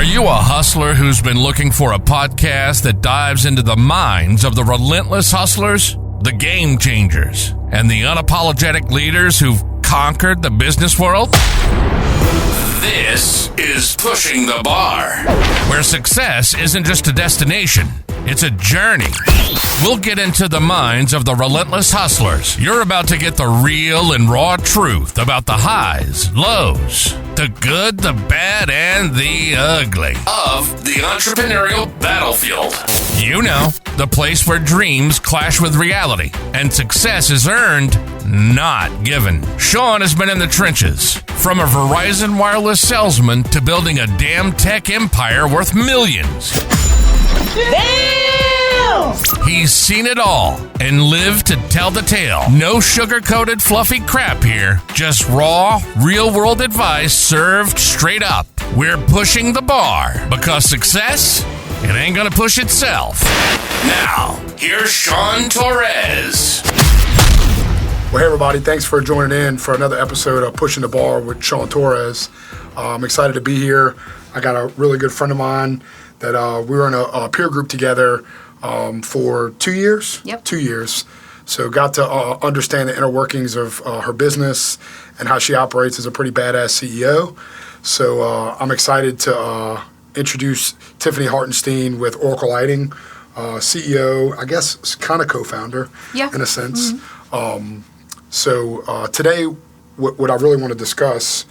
you a hustler who's been looking for a podcast that dives into the minds of the relentless hustlers, the game changers, and the unapologetic leaders who've conquered the business world? This is Pushing the Bar, where success isn't just a destination, it's a journey. We'll get into the minds of the relentless hustlers. You're about to get the real and raw truth about the highs, lows, the good, the bad, and the ugly of the entrepreneurial battlefield. You know, the place where dreams clash with reality and success is earned, not given. Shawn has been in the trenches, from a Verizon wireless salesman to building a damn tech empire worth millions. Damn! He's seen it all and lived to tell the tale. No sugar-coated fluffy crap here. Just raw, real-world advice served straight up. We're pushing the bar because success, it ain't gonna push itself. Now, here's Shawn Torres. Well, hey everybody, thanks for joining in for another episode of Pushing the Bar with Shawn Torres. I'm excited to be here. I got a really good friend of mine that we were in a peer group together for 2 years. Yep. 2 years. So got to understand the inner workings of her business and how she operates as a pretty badass CEO. So I'm excited to introduce Tiffanie Hartenstein with Oracle Lighting, CEO, I guess kind of co-founder in a sense. Mm-hmm. So today what I really want to discuss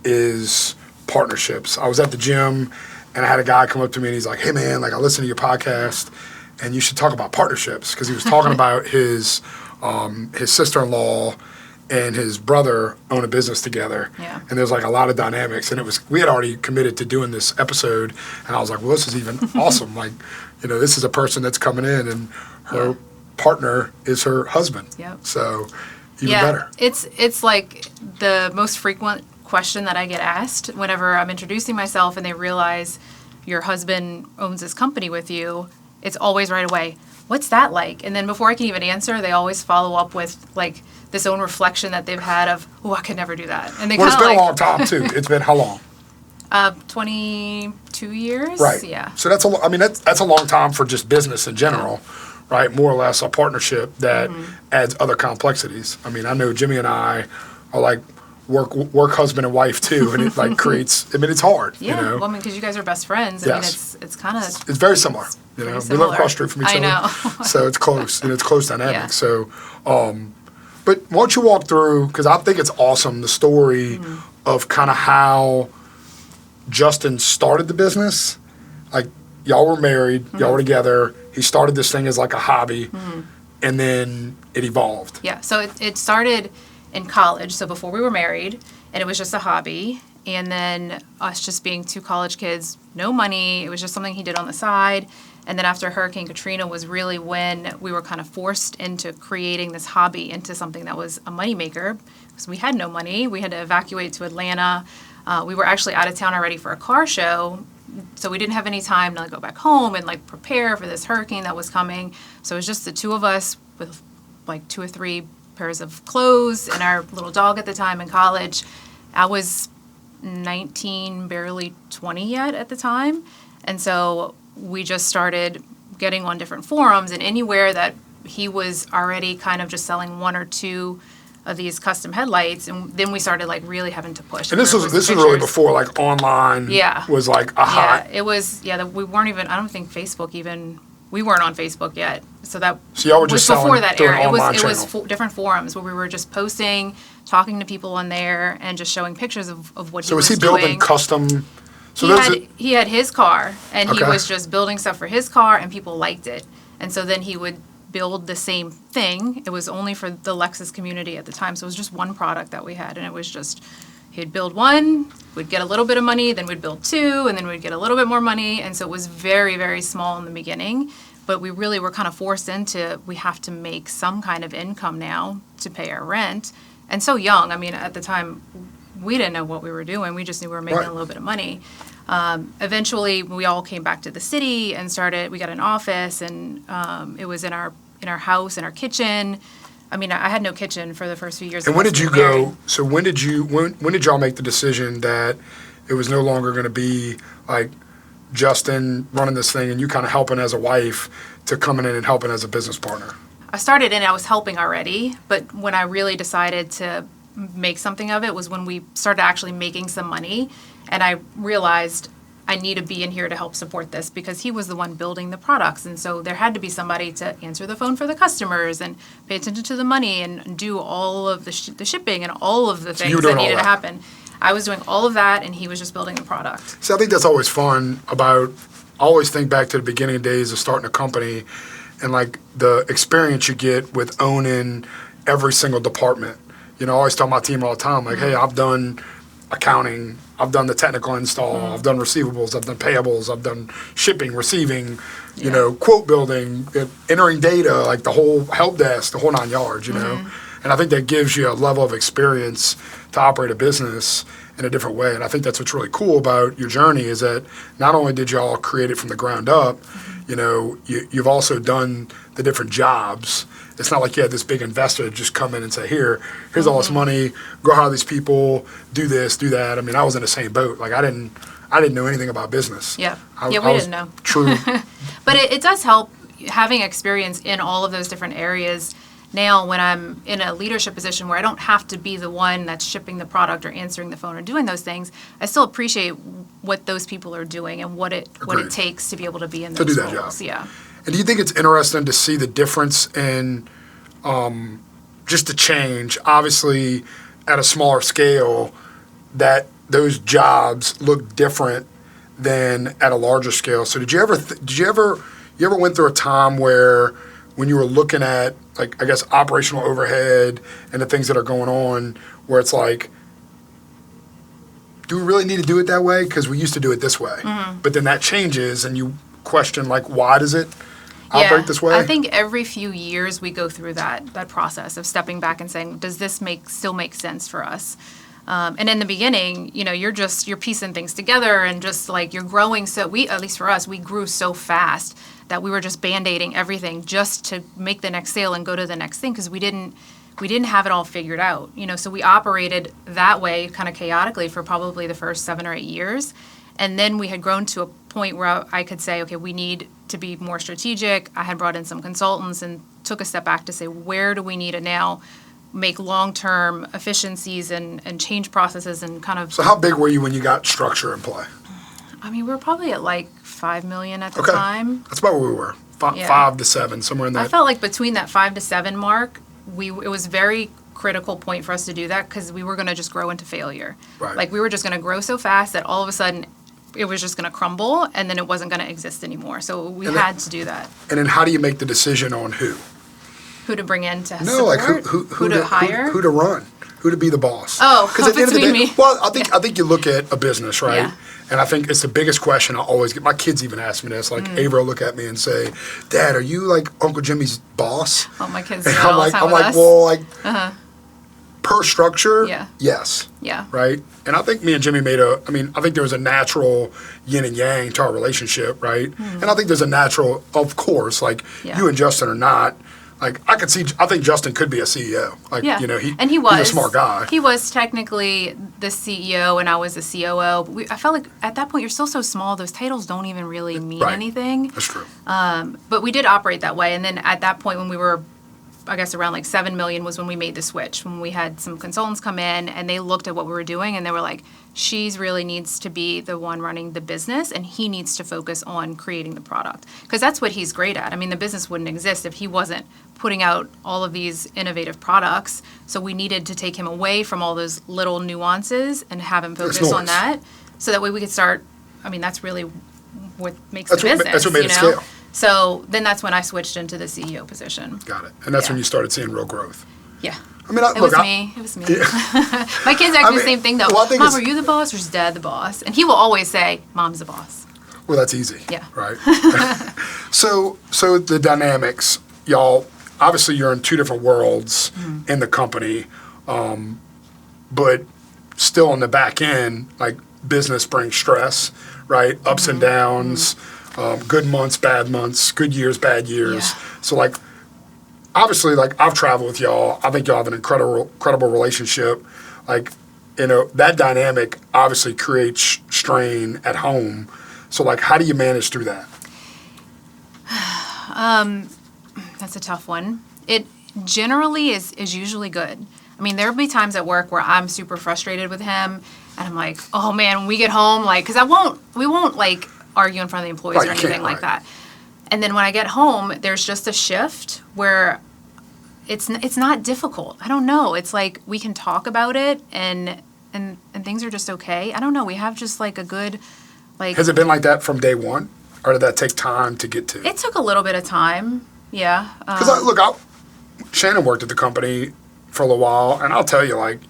is partnerships. I was at the gym and I had a guy come up to me and he's like, hey man, like I listen to your podcast and you should talk about partnerships, because he was talking about his sister-in-law and his brother own a business together. Yeah. And there's like a lot of dynamics, and we had already committed to doing this episode, and I was like, well, this is even awesome. Like, you know, this is a person that's coming in and her partner is her husband. Yep. So even better. It's like the most frequent question that I get asked whenever I'm introducing myself and they realize your husband owns this company with you. It's always right away, what's that like? And then before I can even answer, they always follow up with like this own reflection that they've had of, oh, I could never do that. And it's been a long time too. It's been how long? 22 years. Right. Yeah. So that's a long time for just business in general, right? More or less a partnership that adds other complexities. I mean, I know Jimmy and I are like work husband and wife too, and it like creates. I mean, it's hard. Yeah. You know? Well, I mean, because you guys are best friends. I mean, it's kind of. It's very similar. You know, we live across the street from each other. I know. So it's close, and it's close dynamic. Yeah. So, but why don't you walk through, because I think it's awesome, the story of kind of how Justin started the business. Like, y'all were married, y'all were together. He started this thing as like a hobby, and then it evolved. Yeah. So it started in college, so before we were married, and it was just a hobby. And then us just being two college kids, no money, it was just something he did on the side. And then after Hurricane Katrina was really when we were kind of forced into creating this hobby into something that was a moneymaker, because we had no money. We had to evacuate to Atlanta. We were actually out of town already for a car show, so we didn't have any time to go back home and like prepare for this hurricane that was coming. So it was just the two of us with like 2 or 3 pairs of clothes and our little dog at the time in college. I was 19, barely 20 yet at the time. And so we just started getting on different forums, and anywhere that he was already kind of just selling 1 or 2 of these custom headlights, and then we started like really having to push. And this is really before like online was like a hot. Yeah, it was, we weren't even, I don't think Facebook even, we weren't on Facebook yet. So y'all were just was before that era. It was different forums where we were just posting, talking to people on there, and just showing pictures of what he was doing. So was he building custom? So he had his car, and he was just building stuff for his car, and people liked it. And so then he would build the same thing. It was only for the Lexus community at the time, so it was just one product that we had, and it was just, he'd build one, we'd get a little bit of money, then we'd build 2, and then we'd get a little bit more money, and so it was very, very small in the beginning. But we really were kind of forced into, we have to make some kind of income now to pay our rent. And so young, I mean, at the time, we didn't know what we were doing. We just knew we were making a little bit of money. Eventually, we all came back to the city and we got an office, and it was in our house, in our kitchen. I mean, I had no kitchen for the first few years. And when did you go, so when did y'all make the decision that it was no longer going to be like Justin running this thing and you kind of helping as a wife to coming in and helping as a business partner? I started in, I was helping already, but when I really decided to make something of it was when we started actually making some money, and I realized I need to be in here to help support this because he was the one building the products, and so there had to be somebody to answer the phone for the customers and pay attention to the money and do all of the shipping and all of the things that needed to happen. I was doing all of that, and he was just building the product. See, I think that's always fun about, I always think back to the beginning days of starting a company and like the experience you get with owning every single department. You know, I always tell my team all the time, like, hey, I've done accounting, I've done the technical install, I've done receivables, I've done payables, I've done shipping, receiving, you know, quote building, entering data, like the whole help desk, the whole 9 yards, you know. And I think that gives you a level of experience to operate a business in a different way. And I think that's what's really cool about your journey is that not only did you all create it from the ground up, you know, you've also done the different jobs. It's not like you had this big investor just come in and say, here's all this money, go hire these people, do this, do that. I mean, I was in the same boat. Like I didn't know anything about business. Yeah. I we didn't know. True. But it does help having experience in all of those different areas. Now, when I'm in a leadership position where I don't have to be the one that's shipping the product or answering the phone or doing those things, I still appreciate what those people are doing and what it takes to be able to be in those roles. To do that job. Yeah. And do you think it's interesting to see the difference in just the change? Obviously, at a smaller scale, that those jobs look different than at a larger scale. So did you ever went through a time where when you were looking at, like, I guess, operational overhead and the things that are going on, where it's like, do we really need to do it that way? Because we used to do it this way. But then that changes and you question, like, why does it operate this way? I think every few years we go through that process of stepping back and saying, does this still make sense for us? And in the beginning, you know, you're piecing things together and just like you're growing. So at least for us, we grew so fast that we were just band-aiding everything just to make the next sale and go to the next thing because we didn't have it all figured out. You know, so we operated that way kind of chaotically for probably the first 7 or 8 years. And then we had grown to a point where I could say, okay, we need to be more strategic. I had brought in some consultants and took a step back to say, where do we need to now make long-term efficiencies and change processes and kind of... So how big were you when you got structure in play? I mean, we were probably at like 5 million at the time. That's about where we were. 5 to 7, somewhere in that. I felt like between that 5 to 7 mark, it was very critical point for us to do that because we were going to just grow into failure. Right. Like we were just going to grow so fast that all of a sudden it was just going to crumble and then it wasn't going to exist anymore. So we had to do that. And then how do you make the decision on who? Who to bring in to support? No, like who to hire? Who to run? Who to be the boss? Oh, because at the end of the day, me. Well, I think you look at a business, right? Yeah. And I think it's the biggest question I always get. My kids even ask me this. Like, Ava will look at me and say, "Dad, are you like Uncle Jimmy's boss?" Oh, my kids do that all the time with us. Well, like, per structure, yes. Yeah. Right? And I think me and Jimmy I think there was a natural yin and yang to our relationship, right? And I think there's a natural, of course, like, you and Justin are not. Like, I think Justin could be a CEO. Like, you know, he was. He's a smart guy. He was technically the CEO and I was the COO. But I felt like at that point, you're still so small, those titles don't even really mean anything. That's true. But we did operate that way. And then at that point, when we were, I guess, around like 7 million was when we made the switch, when we had some consultants come in and they looked at what we were doing and they were like, she's really needs to be the one running the business and he needs to focus on creating the product. Because that's what he's great at. I mean, the business wouldn't exist if he wasn't putting out all of these innovative products. So we needed to take him away from all those little nuances and have him focus on that. So that way we could start, I mean, that's really what makes the business. That's what made it scale. So then that's when I switched into the CEO position. Got it. And that's when you started seeing real growth. Yeah. I mean, It was me. Yeah. My kids ask me the same thing, though. Well, Mom, are you the boss or is Dad the boss? And he will always say, Mom's the boss. Well, that's easy. Yeah. Right? So the dynamics, y'all, obviously you're in two different worlds in the company, but still on the back end, like business brings stress, right? Ups and downs, good months, bad months, good years, bad years. Yeah. So like, obviously, like I've traveled with y'all. I think y'all have an incredible relationship. Like, you know, that dynamic obviously creates strain at home. So like, how do you manage through that? That's a tough one. It generally is usually good. I mean, there'll be times at work where I'm super frustrated with him, and I'm like, oh man, when we get home, like, because we won't like argue in front of the employees or anything like that. And then when I get home, there's just a shift where it's not difficult. I don't know. It's like we can talk about it and things are just okay. I don't know. We have just like a good, like. Has it been like that from day one, or did that take time to get to? It took a little bit of time. Yeah. Because Shannon worked at the company for a little while, and I'll tell you, like,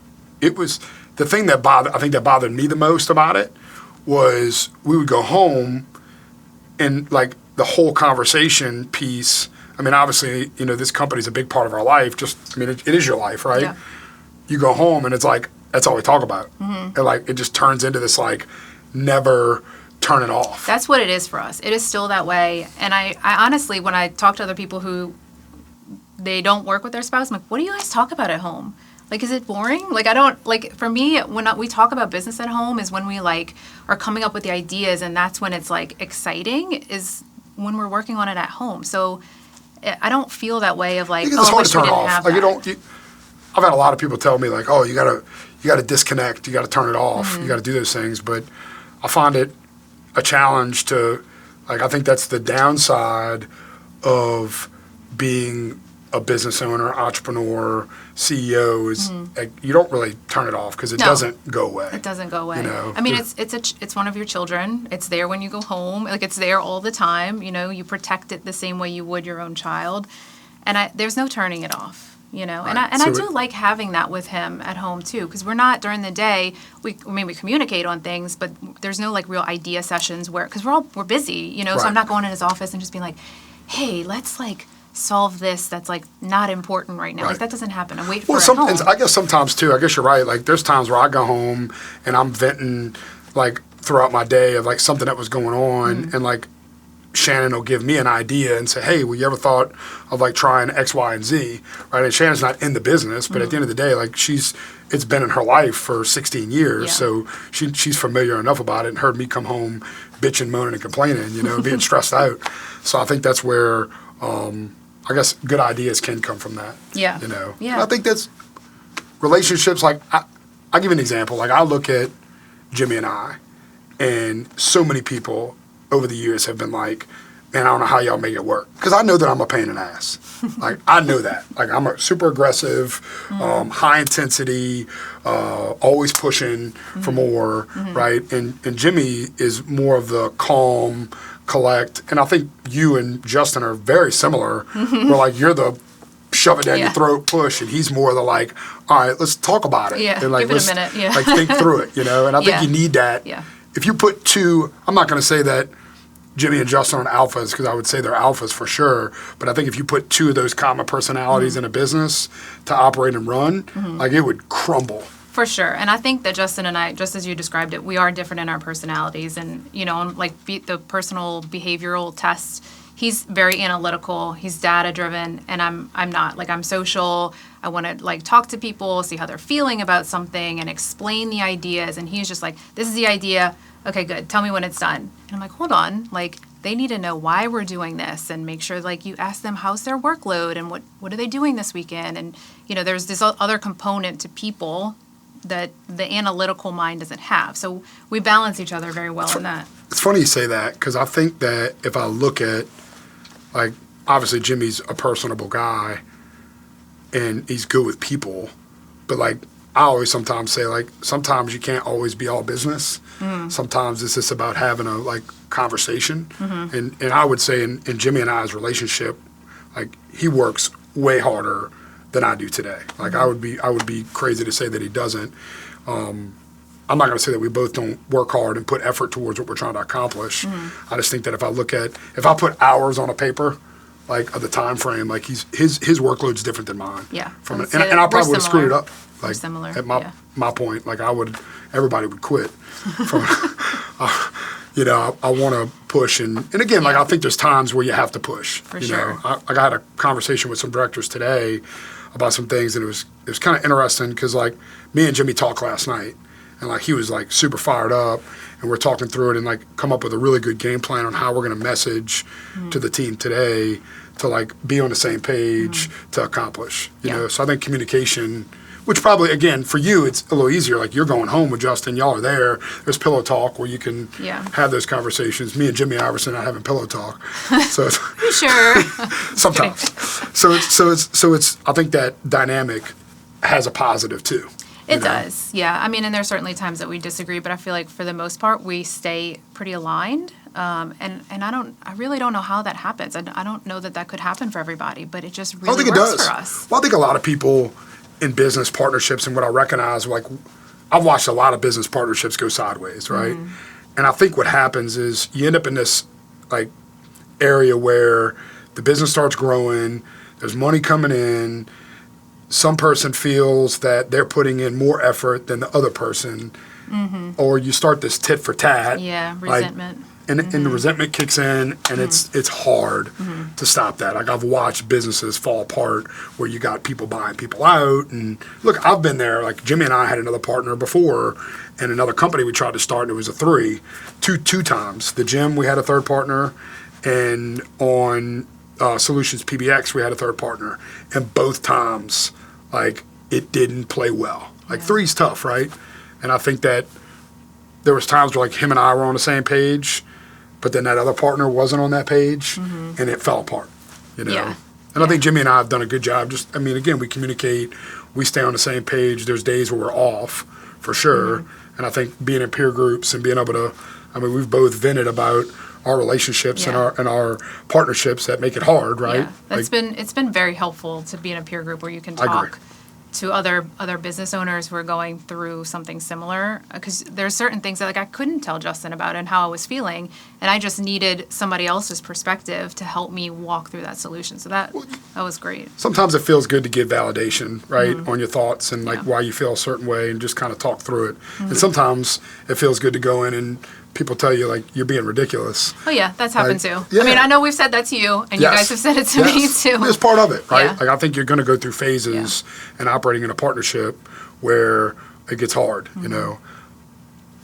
it was the thing that bothered me the most about it was we would go home and like the whole conversation piece. I mean, obviously, this company's a big part of our life. It is your life, right? Yeah. You go home and it's like, that's all we talk about. Mm-hmm. And like, it just turns into this like, never turn it off. That's what it is for us. It is still that way. And I honestly, when I talk to other people who they don't work with their spouse, I'm like, what do you guys talk about at home? Like, is it boring? Like, I don't, like, for me, when we talk about business at home is when we, like, are coming up with the ideas, and that's when it's, like, exciting, is when we're working on it at home. So I don't feel that way of, like, because it's hard to turn didn't off. Have like, that. I've had a lot of people tell me, like, oh, you gotta disconnect, you gotta turn it off, Mm-hmm. you gotta do those things, but I find it a challenge to, like, I think that's the downside of being a business owner, entrepreneur, CEO is like, you don't really turn it off because it doesn't go away. It doesn't go away. I mean, it's one of your children. It's there when you go home. Like, it's there all the time. You protect it the same way you would your own child, and there's no turning it off. Right. I do like having that with him at home too, because we're not during the day. We communicate on things, but there's no like real idea sessions because we're busy. Right. So I'm not going in his office and just being like, hey, let's like solve this that's like not important right now. Right. Like, that doesn't happen. I wait for it at home. I guess sometimes too, I guess you're right. Like, there's times where I go home and I'm venting like throughout my day of like something that was going on, and like Shannon will give me an idea and say, hey, well, you ever thought of like trying X, Y, and Z, right? And Shannon's not in the business, but at the end of the day, like, it's been in her life for 16 years, so she's familiar enough about it and heard me come home bitching, moaning, and complaining, being stressed out. So I think that's where I guess good ideas can come from that. Yeah. Yeah. And I think that's relationships. Like, I'll give you an example. Like, I look at Jimmy and I, and so many people over the years have been like, man, I don't know how y'all make it work. Because I know that I'm a pain in the ass. Like, I know that. Like, I'm a super aggressive, high intensity, always pushing for more, right? And Jimmy is more of the calm, collect. And I think you and Justin are very similar. Where, like, you're the shove it down your throat push, and he's more the like, all right, let's talk about it. Yeah, and like, give it a minute. Yeah. Like, think through it, And I think you need that. Yeah. If you put two, I'm not going to say that Jimmy and Justin are alphas, because I would say they're alphas for sure. But I think if you put two of those common personalities in a business to operate and run, like, it would crumble. For sure. And I think that Justin and I, just as you described it, we are different in our personalities. And, on like the personal behavioral tests, he's very analytical, he's data driven, and I'm not. Like, I'm social. I want to like talk to people, see how they're feeling about something, and explain the ideas. And he's just like, this is the idea. Okay, good. Tell me when it's done. And I'm like, hold on. Like, they need to know why we're doing this, and make sure like you ask them how's their workload and what are they doing this weekend. And there's this other component to people that the analytical mind doesn't have. So we balance each other very well in that. It's funny you say that, because I think that if I look at, like, obviously Jimmy's a personable guy and he's good with people, but like, I always sometimes say, like, sometimes you can't always be all business. Sometimes it's just about having a like conversation. And I would say in Jimmy and I's relationship, like, he works way harder than I do today. Like, I would be crazy to say that he doesn't. I'm not going to say that we both don't work hard and put effort towards what we're trying to accomplish. I just think that if I put hours on a paper, like, of the time frame, like, his workload's different than mine. Yeah. And I probably would have screwed it up. Like, similar. At my point, like, everybody would quit. I want to push, and again, like, I think there's times where you have to push. For sure. I had a conversation with some directors today about some things, and it was kind of interesting because, like, me and Jimmy talked last night, and like, he was like super fired up, and we're talking through it and like come up with a really good game plan on how we're going to message to the team today to like be on the same page to accomplish, you know? So I think communication, which probably, again, for you, it's a little easier. Like you're going home with Justin, y'all are there. There's pillow talk where you can have those conversations. Me and Jimmy Iverson are having pillow talk. So it's Sure. sometimes. So it's. I think that dynamic has a positive too. It does, yeah. I mean, and there's certainly times that we disagree, but I feel like for the most part we stay pretty aligned. And I really don't know how that happens. I don't know that could happen for everybody, but it just really works for us. Well, I think a lot of people in business partnerships, and what I recognize, like I've watched a lot of business partnerships go sideways, right? And I think what happens is you end up in this like area where the business starts growing, there's money coming in, some person feels that they're putting in more effort than the other person, or you start this tit for tat. Yeah, resentment. And the resentment kicks in, and it's hard to stop that. Like I've watched businesses fall apart where you got people buying people out. And look, I've been there. Like Jimmy and I had another partner before, and another company we tried to start, and it was a two times. The gym, we had a third partner, and on Solutions PBX, we had a third partner. And both times, like it didn't play well. Like three's tough, right? And I think that there was times where like him and I were on the same page, but then that other partner wasn't on that page, and it fell apart, you know? Yeah. And I think Jimmy and I have done a good job. Just, I mean, again, we communicate, we stay on the same page. There's days where we're off, for sure. And I think being in peer groups and being able to, I mean, we've both vented about our relationships and our partnerships that make it hard, right? Yeah. It's been very helpful to be in a peer group where you can talk to other business owners who are going through something similar, because there's certain things that like I couldn't tell Justin about and how I was feeling, and I just needed somebody else's perspective to help me walk through that solution. So that was great. Sometimes it feels good to give validation, right, on your thoughts and like why you feel a certain way, and just kind of talk through it. And sometimes it feels good to go in and people tell you like you're being ridiculous. Oh yeah, that's happened too. Yeah. I mean, I know we've said that to you, and you guys have said it to me too. It's part of it, right? Yeah. Like I think you're going to go through phases and operating in a partnership where it gets hard, you know.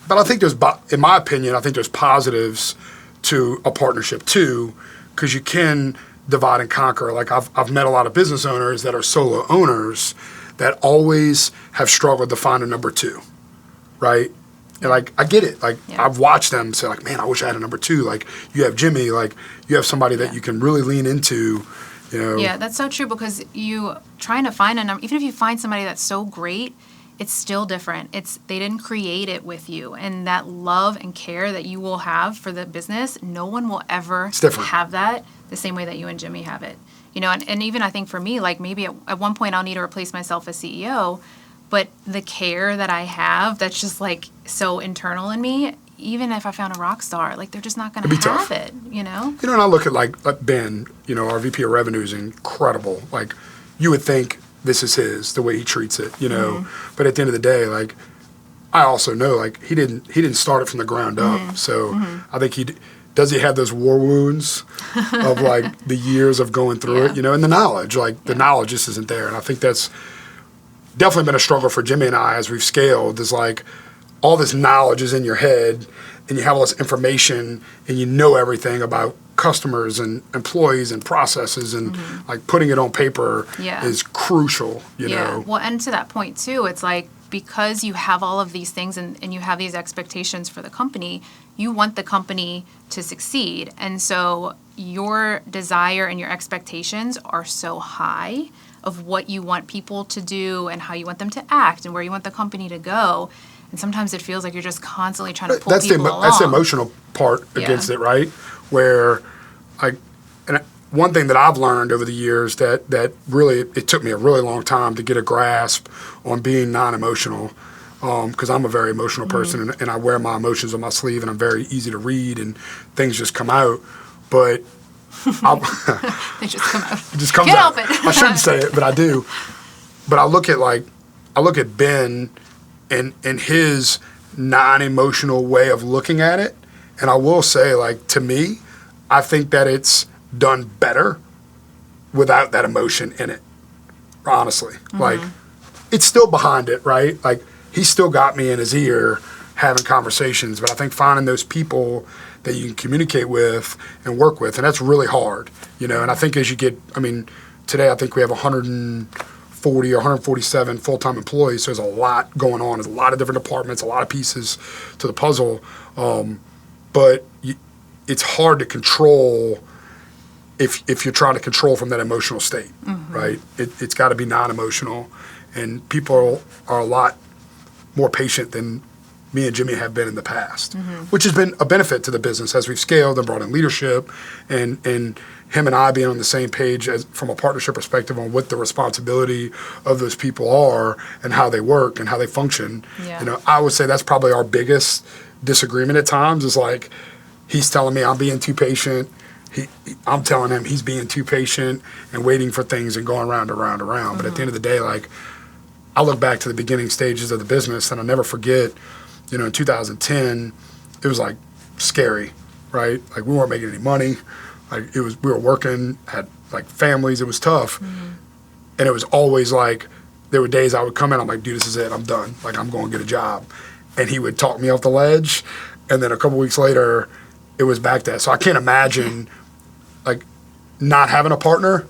But I think in my opinion, I think there's positives to a partnership too, because you can divide and conquer. Like I've met a lot of business owners that are solo owners that always have struggled to find a number two, right? And like I get it. Like I've watched them say like, man, I wish I had a number two. Like you have Jimmy, like you have somebody that you can really lean into, you know. Yeah, that's so true, because you trying to find a number, even if you find somebody that's so great, it's still different. They didn't create it with you, and that love and care that you will have for the business, no one will ever have that the same way that you and Jimmy have it. You know, and even I think for me, like maybe at one point I'll need to replace myself as CEO, but the care that I have, that's just like so internal in me, even if I found a rock star, like they're just not going to have it, you know? You know, and I look at like Ben, you know, our VP of revenue is incredible. Like you would think this is the way he treats it, you know? But at the end of the day, like I also know like he didn't start it from the ground up. So I think does he have those war wounds of like the years of going through it, you know, and the knowledge, like the knowledge just isn't there. And I think that's definitely been a struggle for Jimmy and I as we've scaled, is like all this knowledge is in your head and you have all this information and you know everything about customers and employees and processes, and like putting it on paper is crucial, you know? Well, and to that point too, it's like because you have all of these things and you have these expectations for the company, you want the company to succeed. And so your desire and your expectations are so high of what you want people to do and how you want them to act and where you want the company to go. And sometimes it feels like you're just constantly trying to pull people along. That's the emotional part against it, right? Where, and one thing that I've learned over the years that really, it took me a really long time to get a grasp on being non-emotional, because I'm a very emotional person and I wear my emotions on my sleeve and I'm very easy to read and things just come out. But they just come out. It just comes Can't out. help it. I shouldn't say it, but I do. But I look at Ben and his non-emotional way of looking at it, and I will say, like, to me, I think that it's done better without that emotion in it. Honestly, like, it's still behind it, right? Like, he still got me in his ear having conversations. But I think finding those people that you can communicate with and work with, and that's really hard, you know. And I think as you get, I mean, today I think we have 140 or 147 full-time employees, so there's a lot going on. There's a lot of different departments, a lot of pieces to the puzzle. But it's hard to control if you're trying to control from that emotional state, right? It's got to be non-emotional, and people are a lot more patient than me and Jimmy have been in the past, which has been a benefit to the business as we've scaled and brought in leadership, and him and I being on the same page as from a partnership perspective on what the responsibility of those people are and how they work and how they function. Yeah. You know, I would say that's probably our biggest disagreement at times is like, he's telling me I'm being too patient. I'm telling him he's being too patient and waiting for things and going round and round and round. But at the end of the day, like, I look back to the beginning stages of the business, and I'll never forget, you know, in 2010, it was like scary, right? Like, we weren't making any money. Like, we were working, had like families. It was tough. And it was always like, there were days I would come in, I'm like, dude, this is it. I'm done. Like, I'm going to get a job. And he would talk me off the ledge. And then a couple weeks later, it was back to that. So I can't imagine like not having a partner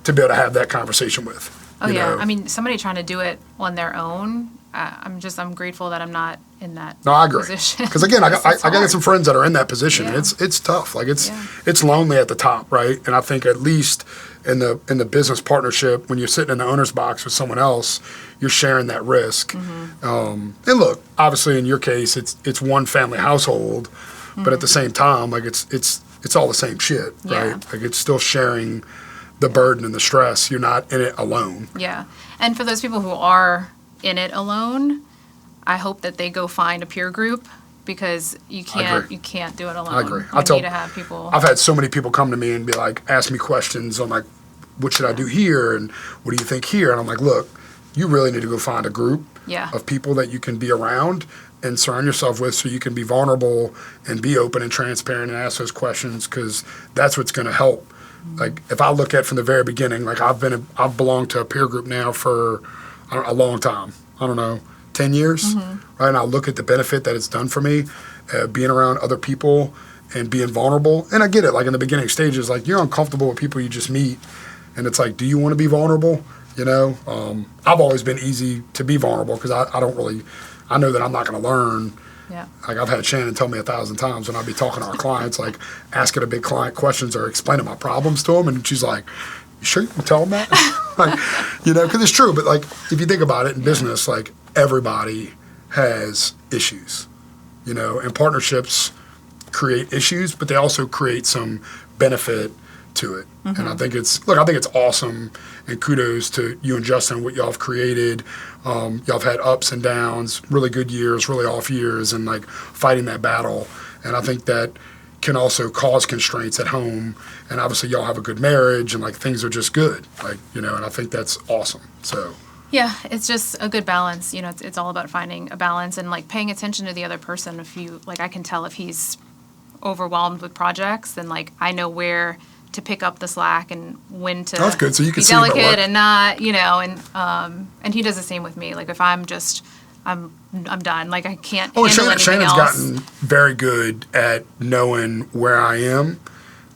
to be able to have that conversation with. Oh, you yeah. know? I mean, somebody trying to do it on their own, I'm grateful that I'm not in that No, I agree. position. Because again, I got hard. some friends that are in that position. Yeah. And it's tough. Like it's lonely at the top, right? And I think at least in the business partnership, when you're sitting in the owner's box with someone else, you're sharing that risk. And look, obviously in your case, it's one family household, but at the same time, like it's all the same shit, right? Like it's still sharing the burden and the stress. You're not in it alone. Yeah. And for those people who are in it alone, I hope that they go find a peer group, because you can't do it alone. I agree. You need to have people. I've had so many people come to me and be like, ask me questions on like, what should I do here? And what do you think here? And I'm like, look, you really need to go find a group of people that you can be around and surround yourself with, so you can be vulnerable and be open and transparent and ask those questions, because that's what's going to help. Like, if I look at from the very beginning, like I've belonged to a peer group now for a long time. I don't know, 10 years, right? And I look at the benefit that it's done for me, being around other people and being vulnerable. And I get it, like in the beginning stages, like you're uncomfortable with people you just meet, and it's like, do you want to be vulnerable? You know, I've always been easy to be vulnerable, because I know that I'm not going to learn. Yeah. Like, I've had Shannon tell me 1,000 times when I be talking to our clients, like asking a big client questions or explaining my problems to them, and she's like, "You sure you can tell them that?" Like, you know, because it's true. But like, if you think about it in business, like everybody has issues, you know, and partnerships create issues, but they also create some benefit to it. And I think it's awesome, and kudos to you and Justin, what y'all have created. Y'all have had ups and downs, really good years, really off years, and like fighting that battle. And I think that can also cause constraints at home. And obviously y'all have a good marriage, and like things are just good, like, you know, and I think that's awesome. So Yeah, it's just a good balance. You know, it's all about finding a balance and like paying attention to the other person. If you, like, I can tell if he's overwhelmed with projects, then like I know where to pick up the slack and when to that's good. So you can be see him at delicate work. and not, you know, and he does the same with me. Like if I'm done. Like I can't handle anything Shannon's else. gotten very good at knowing where I am,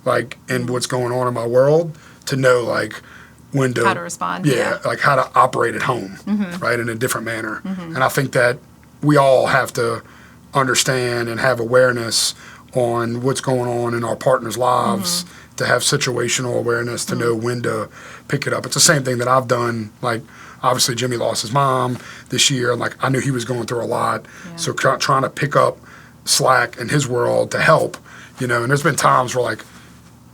like, and what's going on in my world, to know like when to How to respond. Yeah, like how to operate at home, right, in a different manner. And I think that we all have to understand and have awareness on what's going on in our partners' lives, to have situational awareness, to know when to pick it up. It's the same thing that I've done. Like, obviously Jimmy lost his mom this year, and like I knew he was going through a lot. So trying to pick up slack in his world to help, you know. And there's been times where like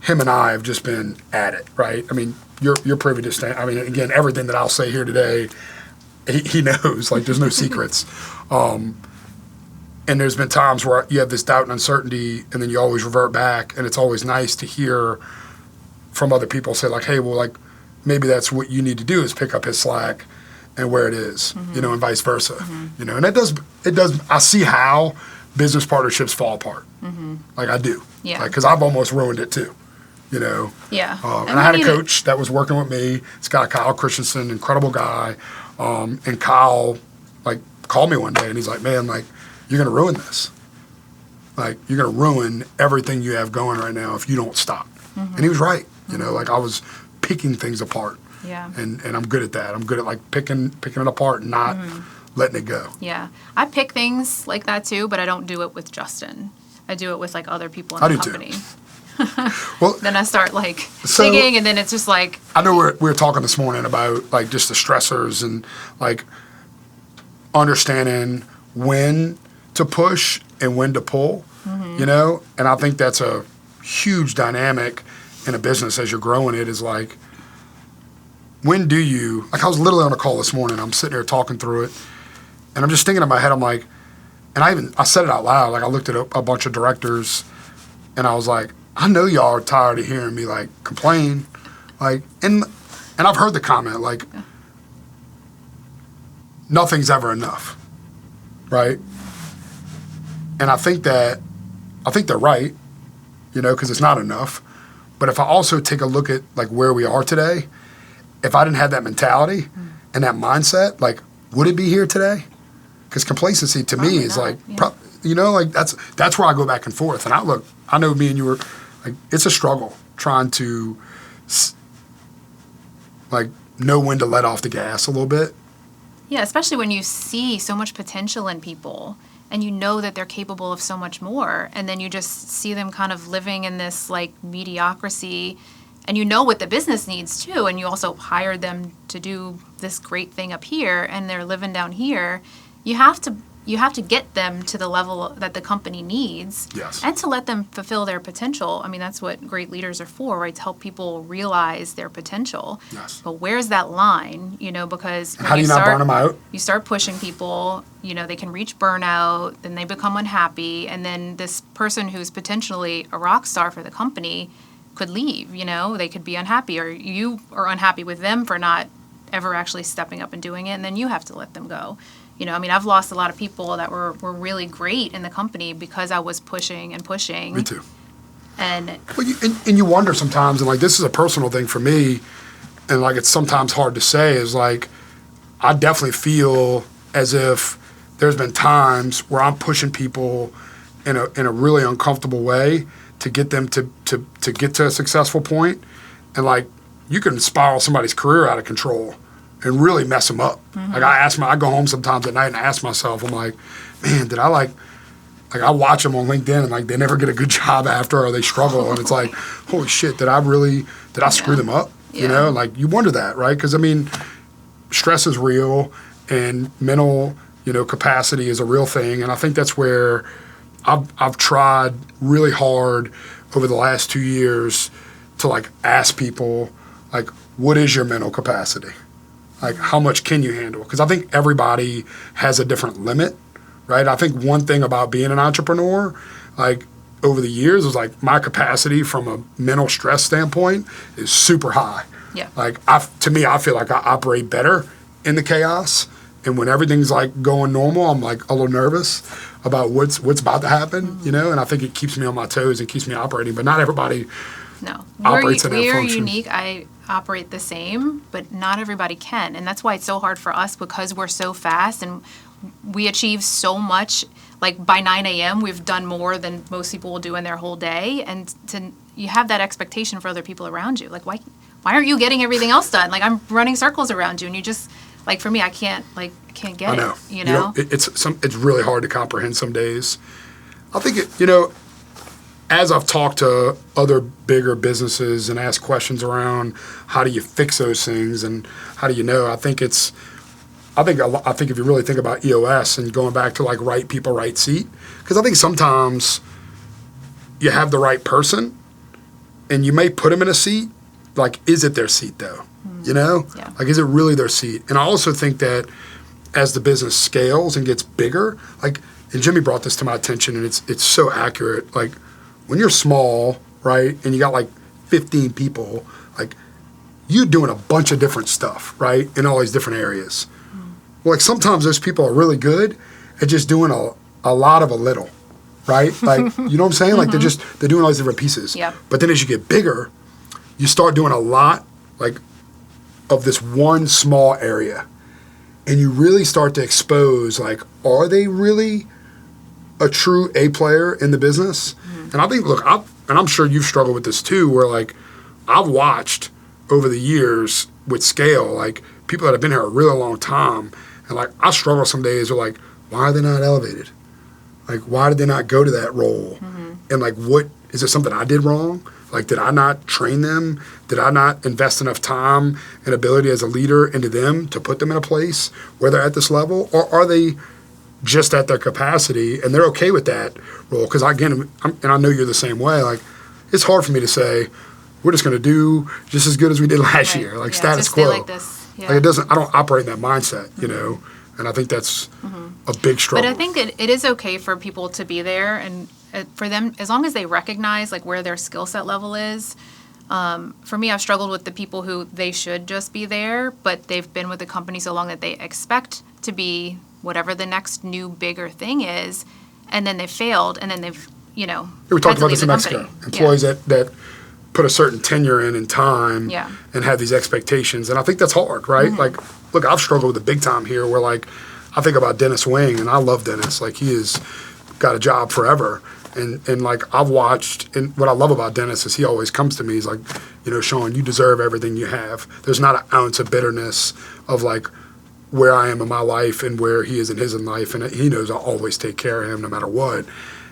him and I have just been at it, right? I mean, you're privy to I mean, again, everything that I'll say here today, he knows. Like, there's no secrets. And there's been times where you have this doubt and uncertainty, and then you always revert back, and it's always nice to hear from other people say like, hey, well, like maybe that's what you need to do, is pick up his slack and where it is, you know, and vice versa, you know. And it does. I see how business partnerships fall apart. Like I do. Yeah. Like, because I've almost ruined it too, you know. Yeah. And I had a coach that was working with me. This guy, Kyle Christensen, incredible guy. And Kyle like called me one day, and he's like, man, like, you're going to ruin this. Like, you're going to ruin everything you have going right now if you don't stop. And he was right. You know, like, I was picking things apart. Yeah. And I'm good at that. I'm good at, like, picking it apart and not letting it go. Yeah. I pick things like that too, but I don't do it with Justin. I do it with, like, other people in the company. Too. Well, then I start, like, digging, and then it's just like... I know we were talking this morning about, like, just the stressors and, like, understanding when to push and when to pull, you know? And I think that's a huge dynamic in a business as you're growing it is, like, when do you... Like, I was literally on a call this morning. I'm sitting there talking through it, and I'm just thinking in my head, I'm like... And I said it out loud. Like, I looked at a bunch of directors, and I was like, I know y'all are tired of hearing me, like, complain. Like, and I've heard the comment, like, nothing's ever enough, right? And I think they're right, you know, because it's not enough. But if I also take a look at, like, where we are today, if I didn't have that mentality and that mindset, like, would it be here today? Because complacency to me is like, you know, like that's where I go back and forth. And I know me and you were, like, it's a struggle trying to, like, know when to let off the gas a little bit. Yeah, especially when you see so much potential in people and you know that they're capable of so much more. And then you just see them kind of living in this, like, mediocrity. And you know what the business needs too. And you also hired them to do this great thing up here and they're living down here. You have to get them to the level that the company needs, and to let them fulfill their potential. I mean, that's what great leaders are for, right? To help people realize their potential. Yes. But where's that line? You know, because how do you not burn them out? You start pushing people. You know, they can reach burnout, then they become unhappy, and then this person who's potentially a rock star for the company could leave. You know, they could be unhappy, or you are unhappy with them for not ever actually stepping up and doing it, and then you have to let them go. You know, I mean, I've lost a lot of people that were really great in the company because I was pushing and pushing. Me too. And you wonder sometimes, and, like, this is a personal thing for me, and, like, it's sometimes hard to say, is, like, I definitely feel as if there's been times where I'm pushing people in a really uncomfortable way to get them to get to a successful point, and, like, you can spiral somebody's career out of control and really mess them up. Like, I go home sometimes at night and ask myself, I'm like, man, did I I watch them on LinkedIn and, like, they never get a good job after, or they struggle, and it's like, holy shit, did I screw them up? Yeah. You know, like, you wonder that, right? Because, I mean, stress is real, and mental, you know, capacity is a real thing, and I think that's where I've tried really hard over the last 2 years to, like, ask people, like, what is your mental capacity? Like, how much can you handle? Because I think everybody has a different limit, right? I think one thing about being an entrepreneur, like, over the years was, like, my capacity from a mental stress standpoint is super high. Yeah. Like, to me, I feel like I operate better in the chaos. And when everything's, like, going normal, I'm, like, a little nervous about what's about to happen, you know? And I think it keeps me on my toes and keeps me operating. But not everybody operates in that function. We are unique. I operate the same, but not everybody can. And that's why it's so hard for us, because we're so fast and we achieve so much. Like, by 9 a.m., we've done more than most people will do in their whole day. And you have that expectation for other people around you. Like, why aren't you getting everything else done? Like, I'm running circles around you, and you just, like, for me, I can't get I know. it. You know? It's really hard to comprehend some days. I think as I've talked to other bigger businesses and asked questions around how do you fix those things and how do you know, I think if you really think about EOS and going back to, like, right people, right seat, because I think sometimes you have the right person and you may put them in a seat, like, is it their seat though? You know? Yeah. Like, is it really their seat? And I also think that as the business scales and gets bigger, like, and Jimmy brought this to my attention, and it's so accurate, like, when you're small, right, and you got, like, 15 people, like, you're doing a bunch of different stuff, right, in all these different areas. Well, like, sometimes those people are really good at just doing a lot of a little, right? Like, you know what I'm saying? Like, they're doing all these different pieces. Yep. But then as you get bigger, you start doing a lot, like, of this one small area. And you really start to expose, like, are they really a true A player in the business. And I think, look, and I'm sure you've struggled with this too, where like I've watched over the years with scale, like people that have been here a really long time, and like I struggle some days with like, why are they not elevated? Like, why did they not go to that role? And like, what is it something I did wrong? Like, did I not train them? Did I not invest enough time and ability as a leader into them to put them in a place where they're at this level? Or are they just at their capacity and they're okay with that role? Because again, and I know you're the same way, like, it's hard for me to say, we're just going to do just as good as we did last year. Like, status just quo. stay like this. Yeah. Like, I don't operate in that mindset, you know? And I think that's a big struggle. But I think it is okay for people to be there, and for them, as long as they recognize like where their skill set level is. For me, I've struggled with the people who they should just be there, but they've been with the company so long that they expect to be whatever the next new bigger thing is, and then they've failed, and then they've, we talked about this in Mexico. Employees that put a certain tenure in time and have these expectations. And I think that's hard, right? Like, look, I've struggled with it big time here where, like, I think about Dennis Wing, and I love Dennis. Like, he has got a job forever. And like, I've watched, and what I love about Dennis is he always comes to me. He's like, Shawn, you deserve everything you have. There's not an ounce of bitterness of, like, where I am in my life and where he is in his life. And he knows I'll always take care of him no matter what.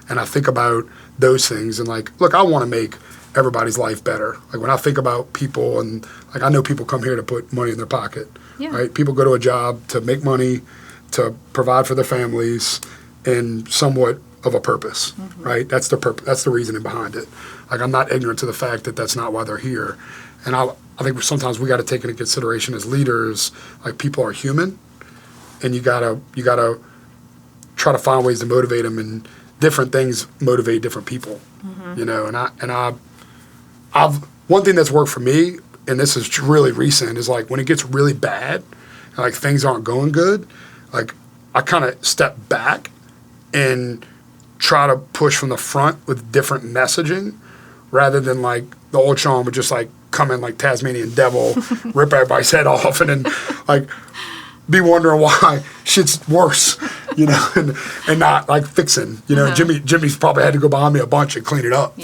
And I think about those things and, like, look, I want to make everybody's life better. Like, when I think about people, and like, I know people come here to put money in their pocket, right? People go to a job to make money, to provide for their families, and somewhat of a purpose, right? That's the purpose. That's the reasoning behind it. Like, I'm not ignorant to the fact that that's not why they're here. And I think sometimes we got to take into consideration as leaders, like, people are human, and you gotta try to find ways to motivate them, and different things motivate different people, And I've one thing that's worked for me, and this is really recent, is like when it gets really bad, and like things aren't going good, like I kind of step back and try to push from the front with different messaging, rather than like the old Shawn would just like come in like Tasmanian devil, rip everybody's head off, and then like be wondering why shit's worse, and not like fixing. Jimmy's probably had to go behind me a bunch and clean it up,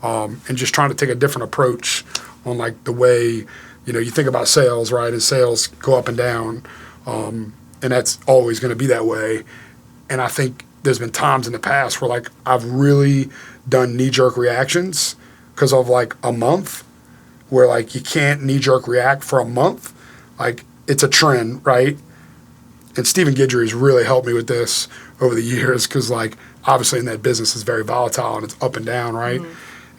and just trying to take a different approach on like the way, you think about sales, right? And sales go up and down, and that's always going to be that way. And I think there's been times in the past where like I've really done knee-jerk reactions because of like a month, where like you can't knee-jerk react for a month. Like, it's a trend, right? And Stephen Guidry has really helped me with this over the years because, like, obviously in that business is very volatile and it's up and down, right?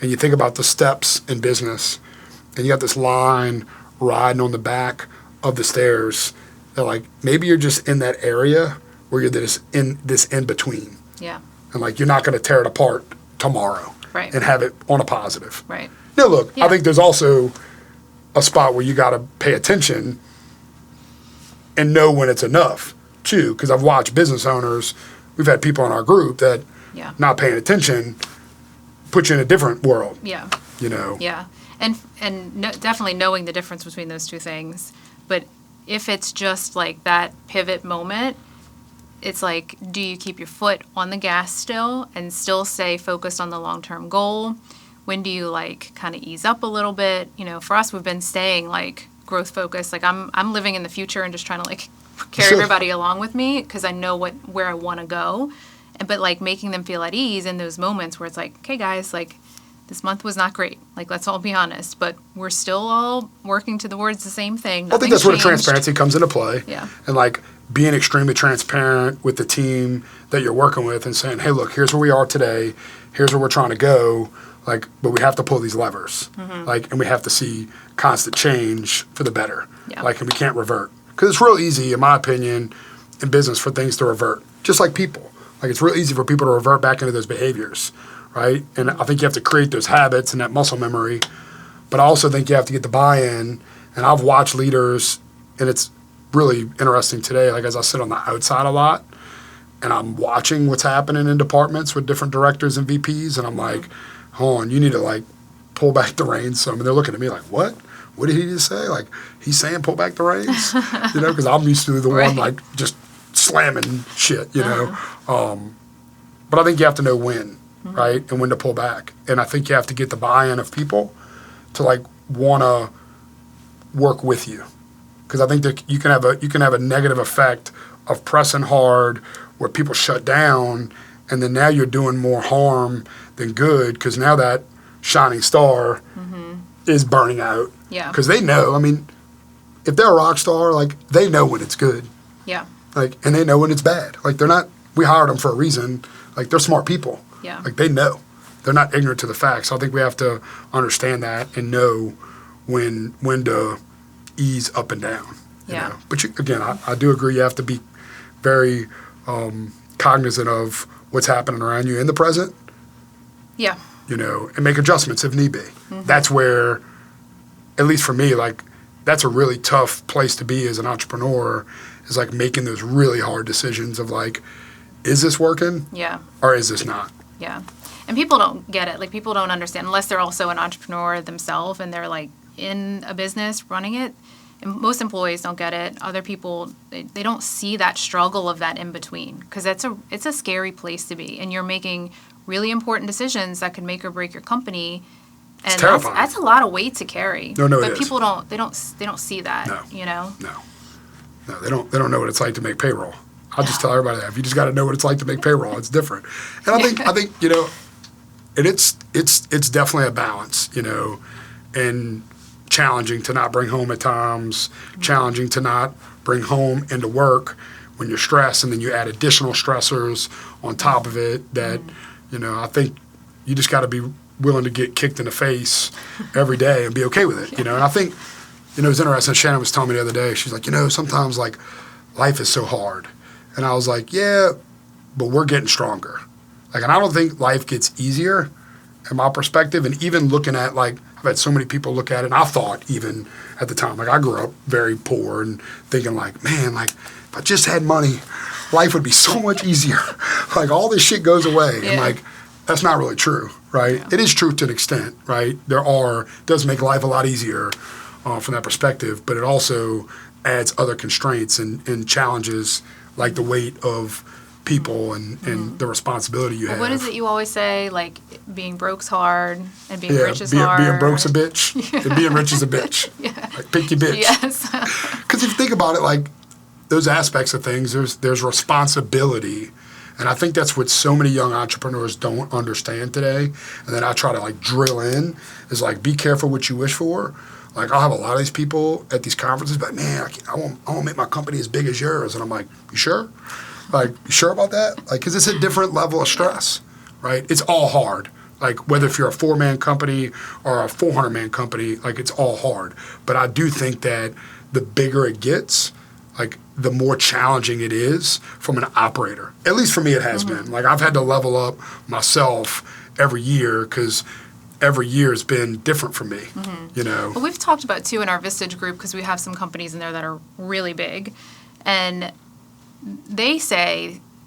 And you think about the steps in business, and you got this line riding on the back of the stairs that, like, maybe you're just in that area where you're this in between. Yeah. And, like, you're not going to tear it apart tomorrow. Right. And have it on a positive. Right. Now, look, I think there's also a spot where you got to pay attention and know when it's enough, too. Because I've watched business owners, we've had people in our group that not paying attention put you in a different world. Yeah. Yeah. And definitely knowing the difference between those two things. But if it's just like that pivot moment, it's like, do you keep your foot on the gas still and still stay focused on the long-term goal? When do you like kind of ease up a little bit? For us, we've been staying like growth focused. Like I'm living in the future and just trying to like carry everybody along with me because I know where I want to go. But like making them feel at ease in those moments where it's like, okay, guys, like this month was not great. Like, let's all be honest, but we're still all working towards the same thing. I think that's where the transparency comes into play. Yeah. And like being extremely transparent with the team that you're working with and saying, hey, look, here's where we are today. Here's where we're trying to go. Like, but we have to pull these levers. Like, and we have to see constant change for the better. Yeah. Like, and we can't revert. Because it's real easy, in my opinion, in business for things to revert. Just like people. Like, it's real easy for people to revert back into those behaviors, right? And I think you have to create those habits and that muscle memory. But I also think you have to get the buy-in. And I've watched leaders, and it's really interesting today. Like, as I sit on the outside a lot, and I'm watching what's happening in departments with different directors and VPs, and I'm like, hold on, you need to, like, pull back the reins some. And they're looking at me like, what? What did he just say? Like, he's saying pull back the reins? Because I'm used to the one, like, just slamming shit, But I think you have to know when, right, and when to pull back. And I think you have to get the buy-in of people to like want to work with you, because I think that you can have a negative effect of pressing hard where people shut down, and then now you're doing more harm than good, because now that shining star is burning out. Yeah. Because they know. I mean, if they're a rock star, like they know when it's good. Yeah. Like, and they know when it's bad. Like they're not. We hired them for a reason. Like they're smart people. Yeah. Like they know. They're not ignorant to the facts. So I think we have to understand that and know when to ease up and down. You know? But again, I do agree. You have to be very cognizant of what's happening around you in the present. Yeah. You know, and make adjustments if need be. That's where, at least for me, like that's a really tough place to be as an entrepreneur, is like making those really hard decisions of like, is this working? Yeah. Or is this not? Yeah. And people don't get it. Like people don't understand unless they're also an entrepreneur themselves and they're like in a business running it. And most employees don't get it. Other people, they don't see that struggle of that in between, because it's a scary place to be, and you're making really important decisions that could make or break your company. And it's terrifying. That's a lot of weight to carry. No, but it is. People don't see that. No. You know. No, they don't know what it's like to make payroll. I'll just tell everybody that. If you just got to know what it's like to make payroll, it's different. And I think you know, and it's definitely a balance, you know, and challenging to not bring home at times, challenging to not bring home into work when you're stressed, and then you add additional stressors on top of it that, you know, I think you just got to be willing to get kicked in the face every day and be okay with it, you know. And I think, you know, it's interesting. Shannon was telling me the other day, she's like, you know, sometimes like life is so hard. And I was like, yeah, but we're getting stronger. Like, and I don't think life gets easier in my perspective. And even looking at, like, I've had so many people look at it, and I thought even at the time, like I grew up very poor and thinking like, man, like if I just had money, life would be so much easier. Like all this shit goes away. Yeah. And like, that's not really true, right? Yeah. It is true to an extent, right? Does make life a lot easier from that perspective, but it also adds other constraints and challenges, like the weight of people and the responsibility you have. What is it you always say? Like, being broke's hard and being rich is hard. Being broke's a bitch and being rich is a bitch. Yeah. Like, pick your bitch. Yes. Because if you think about it, like, those aspects of things, there's responsibility. And I think that's what so many young entrepreneurs don't understand today. And then I try to, like, drill in is, like, be careful what you wish for. Like, I'll have a lot of these people at these conferences, but man, I want to make my company as big as yours. And I'm like, you sure? Like, you sure about that? Like, because it's a different level of stress, right? It's all hard. Like, whether if you're a 4-man company or a 400-man company, like, it's all hard. But I do think that the bigger it gets, like, the more challenging it is from an operator. At least for me, it has been. Like, I've had to level up myself every year because every year has been different for me, you know. Well, we've talked about, too, in our Vistage group, because we have some companies in there that are really big. And they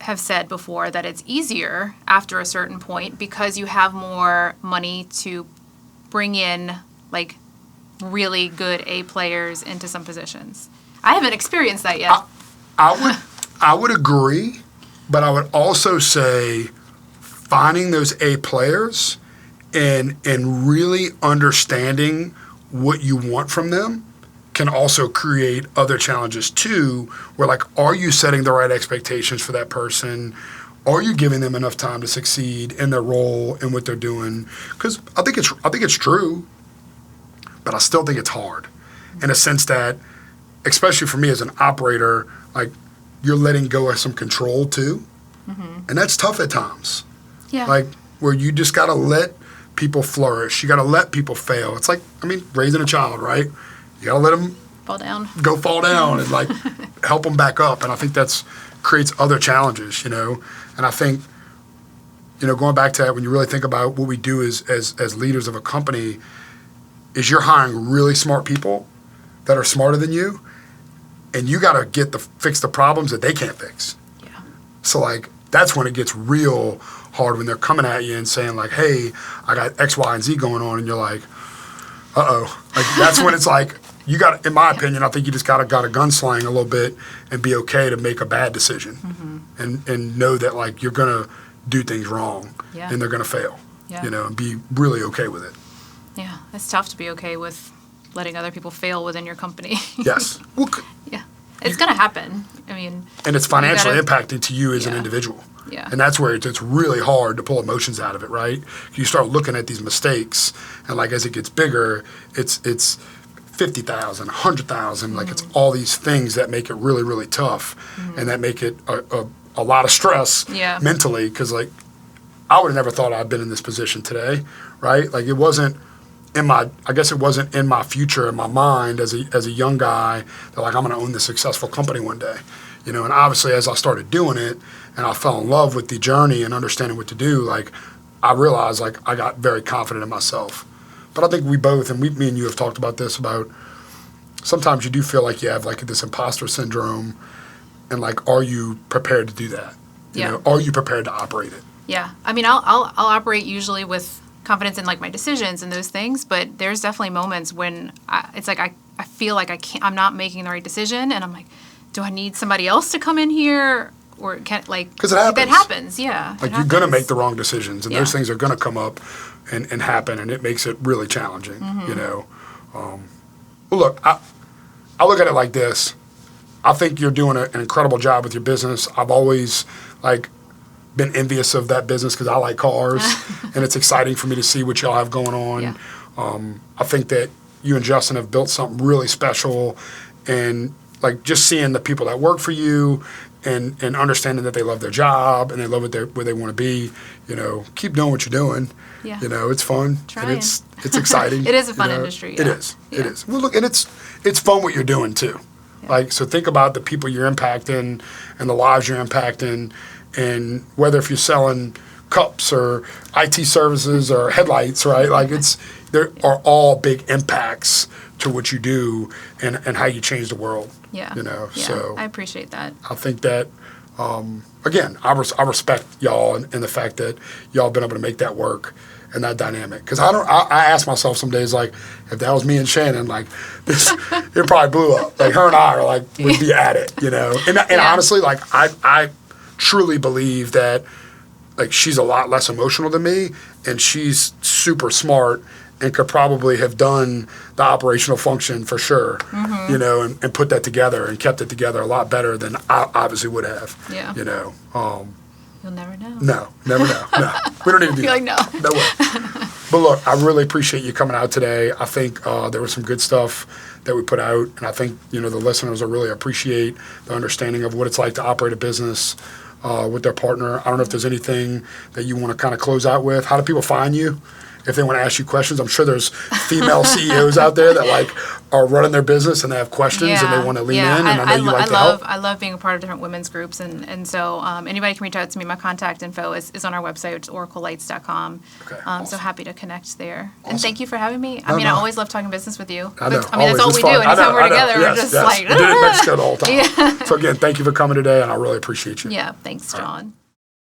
have said before that it's easier after a certain point because you have more money to bring in, like, really good A players into some positions. I haven't experienced that yet. I would agree, but I would also say finding those A players and really understanding what you want from them can also create other challenges too, where, like, are you setting the right expectations for that person? Are you giving them enough time to succeed in their role and what they're doing? Because I think it's true, but I still think it's hard in a sense that, especially for me as an operator, like, you're letting go of some control too. And that's tough at times. Yeah. Like, where you just got to let people flourish. You got to let people fail. It's like, I mean, raising a child, right? You got to let them fall down and, like, help them back up. And I think that's creates other challenges, you know. And I think, you know, going back to that, when you really think about what we do as leaders of a company, is you're hiring really smart people that are smarter than you, and you got to fix the problems that they can't fix. Yeah. So, like, that's when it gets real hard, when they're coming at you and saying, like, hey, I got X, Y, and Z going on, and you're like, uh-oh. Like, that's when it's like, you got, in my opinion, I think you just got to gunsling a little bit and be okay to make a bad decision, and know that, like, you're gonna do things wrong, Yeah. and they're going to fail. Yeah. You know, and be really okay with it. Yeah, it's tough to be okay with letting other people fail within your company. Yes. Well, Yeah, it's going to happen. I mean, and it's financially gotta- impacting to you as an Yeah. individual. Yeah. And that's where it's really hard to pull emotions out of it, right? You start looking at these mistakes, and like as it gets bigger, it's 50,000, 100,000. Like it's all these things that make it really, really tough, and that make it a lot of stress Yeah. mentally. Because like I would have never thought I'd been in this position today, right? Like it wasn't I guess it wasn't in my future, in my mind as a young guy that like I'm going to own this successful company one day, you know. And obviously, as I started doing it, and I fell in love with the journey and understanding what to do, like I realized like I got very confident in myself. But I think we both, and me and you have talked about this, about sometimes you do feel like you have like this imposter syndrome, and like, are you prepared to do that? You know, are you prepared to operate it? Yeah, I mean, I'll operate usually with confidence in like my decisions and those things, but there's definitely moments when it's like I feel like I'm not making the right decision, and I'm like, do I need somebody else to come in here, or can like because it happens. That happens, yeah. Like you're gonna make the wrong decisions, and Yeah. those things are gonna come up and happen, and it makes it really challenging. You know. Well, look, I look at it like this. I think you're doing an incredible job with your business. I've always like been envious of that business because I like cars, and it's exciting for me to see what y'all have going on. Yeah. I think that you and Justin have built something really special, and like just seeing the people that work for you and understanding that they love their job and they love where they want to be. You know, keep doing what you're doing. Yeah. You know, it's fun Trying. and it's exciting. It is a fun you know? industry. It Yeah. is. It is. Well, look, and it's fun what you're doing too. Yeah. Like, so think about the people you're impacting and the lives you're impacting, and whether if you're selling cups or IT services or headlights, right? Like there are all big impacts to what you do and how you change the world. Yeah. You know, Yeah. so I appreciate that. I think that, again, I respect y'all and the fact that y'all been able to make that work and that dynamic. Because I ask myself some days, like, if that was me and Shannon, like, this, it probably blew up. Like, her and I are like, we'd be at it, you know? And Yeah. honestly, like, I truly believe that, like, she's a lot less emotional than me, and she's super smart and could probably have done the operational function for sure, you know, and put that together and kept it together a lot better than I obviously would have. Yeah. You know. You'll never know. No, never know. No, we don't need to do You're that. like, no. No way. But look, I really appreciate you coming out today. I think there was some good stuff that we put out, and I think, you know, the listeners will really appreciate the understanding of what it's like to operate a business with their partner. I don't know if there's anything that you want to kind of close out with. How do people find you if they want to ask you questions? I'm sure there's female CEOs out there that like are running their business and they have questions and they want to lean in, and I know you like to help. I love being a part of different women's groups, and so anybody can reach out to me. My contact info is on our website, which is oraclelights.com. Okay, So awesome. happy to connect there. Awesome. And thank you for having me. No, I no. always love talking business with you. I know. That's all Always. we It's do. fun. Anytime we're I know. together, Yes, we're just yes. like, We did it in Mexico the whole time. Yeah. So again, thank you for coming today, and I really appreciate you. Yeah, thanks, John.